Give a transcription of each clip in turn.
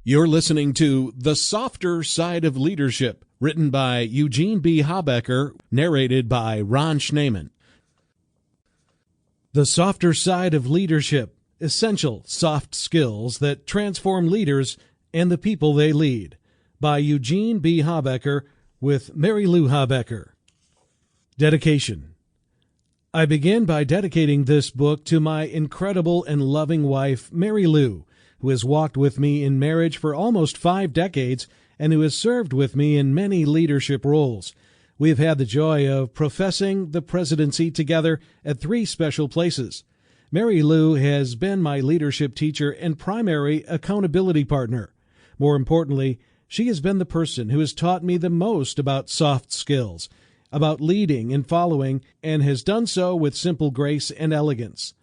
You're listening to The Softer Side of Leadership, written by Eugene B. Habecker, narrated by Ron Schneemann. The Softer Side of Leadership, Essential Soft Skills That Transform Leaders and the People They Lead, by Eugene B. Habecker, with Mary Lou Habecker. Dedication. I begin by dedicating this book to my incredible and loving wife, Mary Lou, who has walked with me in marriage for almost 5 decades and who has served with me in many leadership roles. We have had the joy of professing the presidency together at 3 special places. Mary Lou has been my leadership teacher and primary accountability partner. More importantly, she has been the person who has taught me the most about soft skills, about leading and following, and has done so with simple grace and elegance.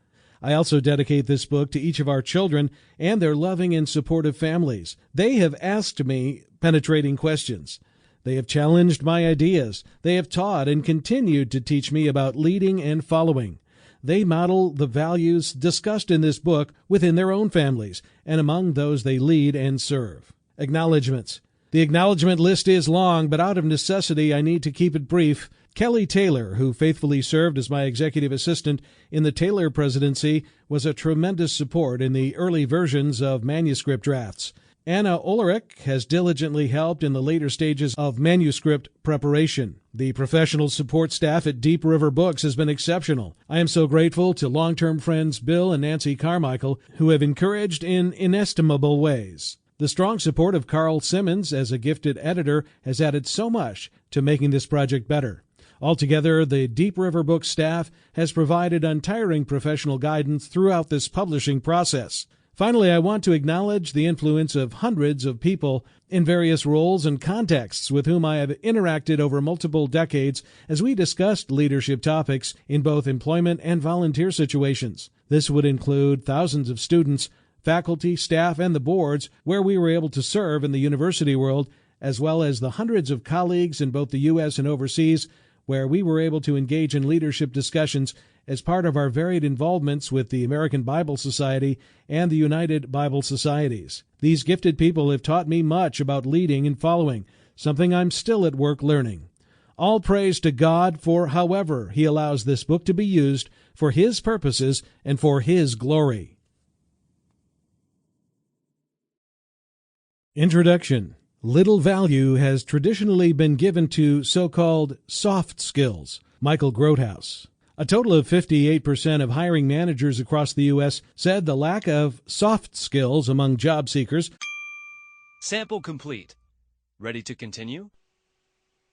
I also dedicate this book to each of our children and their loving and supportive families. They have asked me penetrating questions. They have challenged my ideas. They have taught and continued to teach me about leading and following. They model the values discussed in this book within their own families and among those they lead and serve. Acknowledgements. The acknowledgement list is long, but out of necessity I need to keep it brief. Kelly Taylor, who faithfully served as my executive assistant in the Taylor presidency, was a tremendous support in the early versions of manuscript drafts. Anna Ulrich has diligently helped in the later stages of manuscript preparation. The professional support staff at Deep River Books has been exceptional. I am so grateful to long-term friends Bill and Nancy Carmichael, who have encouraged in inestimable ways. The strong support of Carl Simmons as a gifted editor has added so much to making this project better. Altogether, the Deep River Books staff has provided untiring professional guidance throughout this publishing process. Finally, I want to acknowledge the influence of hundreds of people in various roles and contexts with whom I have interacted over multiple decades as we discussed leadership topics in both employment and volunteer situations. This would include thousands of students, faculty, staff, and the boards where we were able to serve in the university world, as well as the hundreds of colleagues in both the U.S. and overseas where we were able to engage in leadership discussions as part of our varied involvements with the American Bible Society and the United Bible Societies. These gifted people have taught me much about leading and following, something I'm still at work learning. All praise to God for however He allows this book to be used for His purposes and for His glory. Introduction. Little value has traditionally been given to so-called soft skills. Michael Grothaus. A total of 58% of hiring managers across the U.S. said the lack of soft skills among job seekers. Sample complete. Ready to continue?